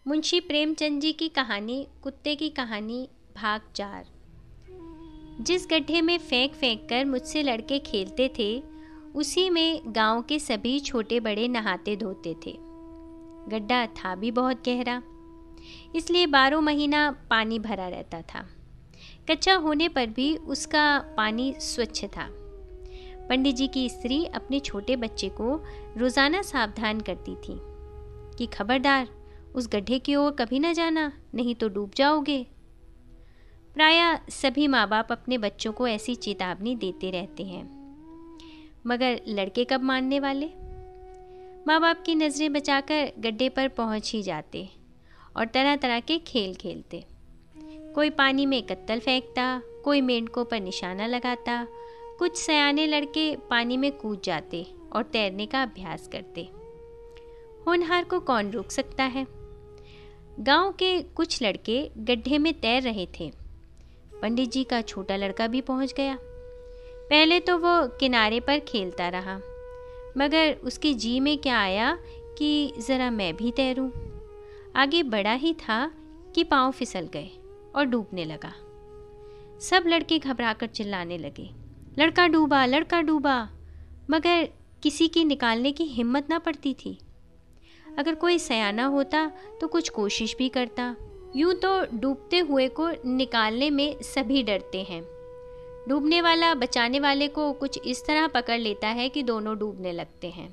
मुंशी प्रेमचंद जी की कहानी कुत्ते की कहानी भाग 4। जिस गड्ढे में फेंक फेंक कर मुझसे लड़के खेलते थे उसी में गांव के सभी छोटे बड़े नहाते धोते थे। गड्ढा था भी बहुत गहरा, इसलिए 12 महीना पानी भरा रहता था। कच्चा होने पर भी उसका पानी स्वच्छ था। पंडित जी की स्त्री अपने छोटे बच्चे को रोज़ाना सावधान करती थी कि खबरदार, उस गड्ढे की ओर कभी न जाना, नहीं तो डूब जाओगे। प्रायः सभी माँ बाप अपने बच्चों को ऐसी चेतावनी देते रहते हैं, मगर लड़के कब मानने वाले। माँ बाप की नज़रें बचाकर गड्ढे पर पहुँच ही जाते और तरह तरह के खेल खेलते। कोई पानी में कत्तल फेंकता, कोई मेंढकों पर निशाना लगाता, कुछ सयाने लड़के पानी में कूद जाते और तैरने का अभ्यास करते। होनहार को कौन रोक सकता है। गांव के कुछ लड़के गड्ढे में तैर रहे थे। पंडित जी का छोटा लड़का भी पहुंच गया। पहले तो वो किनारे पर खेलता रहा, मगर उसके जी में क्या आया कि ज़रा मैं भी तैरूं। आगे बढ़ा ही था कि पांव फिसल गए और डूबने लगा। सब लड़के घबराकर चिल्लाने लगे, लड़का डूबा, लड़का डूबा, मगर किसी की निकालने की हिम्मत ना पड़ती थी। अगर कोई सयाना होता तो कुछ कोशिश भी करता। यूं तो डूबते हुए को निकालने में सभी डरते हैं। डूबने वाला बचाने वाले को कुछ इस तरह पकड़ लेता है कि दोनों डूबने लगते हैं।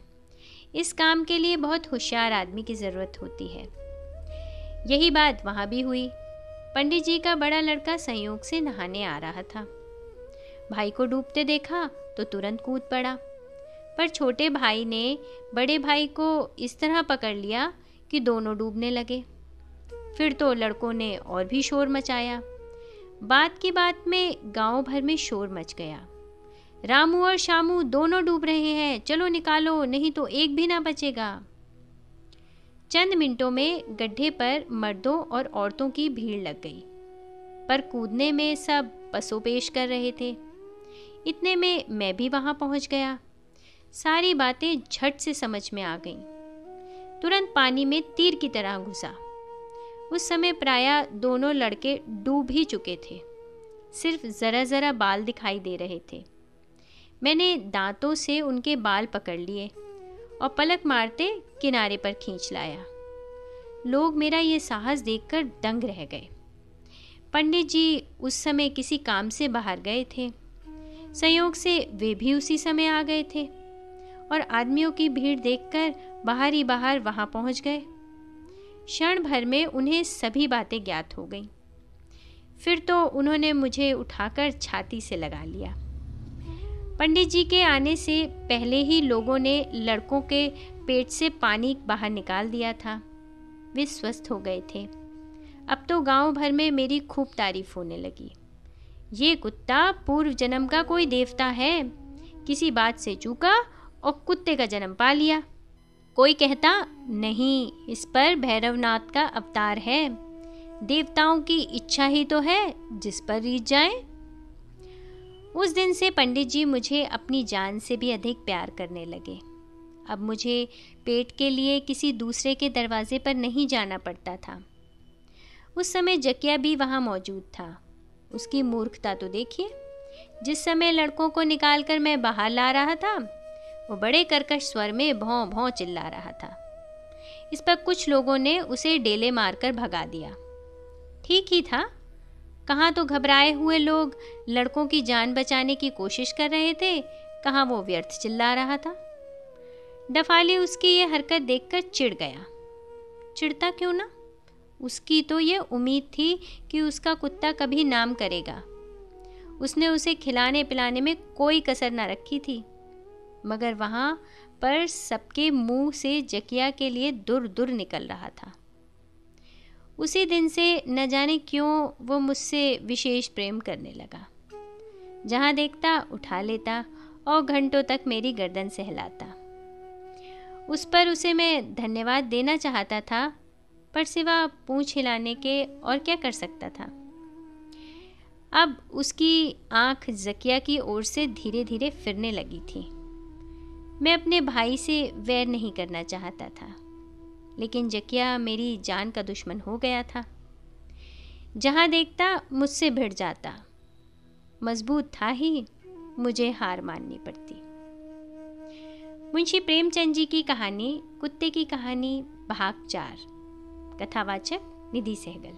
इस काम के लिए बहुत होशियार आदमी की ज़रूरत होती है। यही बात वहाँ भी हुई। पंडित जी का बड़ा लड़का संयोग से नहाने आ रहा था। भाई को डूबते देखा तो तुरंत कूद पड़ा, पर छोटे भाई ने बड़े भाई को इस तरह पकड़ लिया कि दोनों डूबने लगे। फिर तो लड़कों ने और भी शोर मचाया। बात की बात में गांव भर में शोर मच गया। रामू और शामू दोनों डूब रहे हैं, चलो निकालो, नहीं तो एक भी ना बचेगा। चंद मिनटों में गड्ढे पर मर्दों और औरतों की भीड़ लग गई, पर कूदने में सब पसोपेश कर रहे थे। इतने में मैं भी वहां पहुंच गया। सारी बातें झट से समझ में आ गईं। तुरंत पानी में तीर की तरह घुसा। उस समय प्रायः दोनों लड़के डूब ही चुके थे, सिर्फ ज़रा ज़रा बाल दिखाई दे रहे थे। मैंने दांतों से उनके बाल पकड़ लिए और पलक मारते किनारे पर खींच लाया। लोग मेरा ये साहस देखकर दंग रह गए। पंडित जी उस समय किसी काम से बाहर गए थे। संयोग से वे भी उसी समय आ गए थे और आदमियों की भीड़ देखकर बाहर ही बाहर वहां पहुंच गए। क्षण भर में उन्हें सभी बातें ज्ञात हो गईं। फिर तो उन्होंने मुझे उठाकर छाती से लगा लिया। पंडित जी के आने से पहले ही लोगों ने लड़कों के पेट से पानी बाहर निकाल दिया था। वे स्वस्थ हो गए थे। अब तो गांव भर में मेरी खूब तारीफ होने लगी। ये कुत्ता पूर्व जन्म का कोई देवता है, किसी बात से चूका और कुत्ते का जन्म पा लिया। कोई कहता नहीं, इस पर भैरवनाथ का अवतार है। देवताओं की इच्छा ही तो है जिस पर रीझ जाए। उस दिन से पंडित जी मुझे अपनी जान से भी अधिक प्यार करने लगे। अब मुझे पेट के लिए किसी दूसरे के दरवाजे पर नहीं जाना पड़ता था। उस समय जकिया भी वहाँ मौजूद था। उसकी मूर्खता तो देखिए। जिस समय लड़कों को निकालकर मैं बाहर ला रहा था, वो बड़े कर्कश स्वर में भौं भौं चिल्ला रहा था। इस पर कुछ लोगों ने उसे डेले मारकर भगा दिया। ठीक ही था, कहाँ तो घबराए हुए लोग लड़कों की जान बचाने की कोशिश कर रहे थे, कहाँ वो व्यर्थ चिल्ला रहा था। डफाली उसकी ये हरकत देखकर चिढ़ गया। चिढ़ता क्यों ना, उसकी तो ये उम्मीद थी कि उसका कुत्ता कभी नाम करेगा। उसने उसे खिलाने पिलाने में कोई कसर न रखी थी, मगर वहाँ पर सबके मुंह से जकिया के लिए दुर दुर निकल रहा था। उसी दिन से न जाने क्यों वो मुझसे विशेष प्रेम करने लगा। जहाँ देखता उठा लेता और घंटों तक मेरी गर्दन सहलाता। उस पर उसे मैं धन्यवाद देना चाहता था, पर सिवा पूंछ हिलाने के और क्या कर सकता था। अब उसकी आंख जकिया की ओर से धीरे धीरे फिरने लगी थी। मैं अपने भाई से वैर नहीं करना चाहता था, लेकिन जकिया मेरी जान का दुश्मन हो गया था। जहाँ देखता मुझसे भिड़ जाता। मजबूत था ही, मुझे हार माननी पड़ती। मुंशी प्रेमचंद जी की कहानी कुत्ते की कहानी भाग 4। कथावाचक निधि सहगल।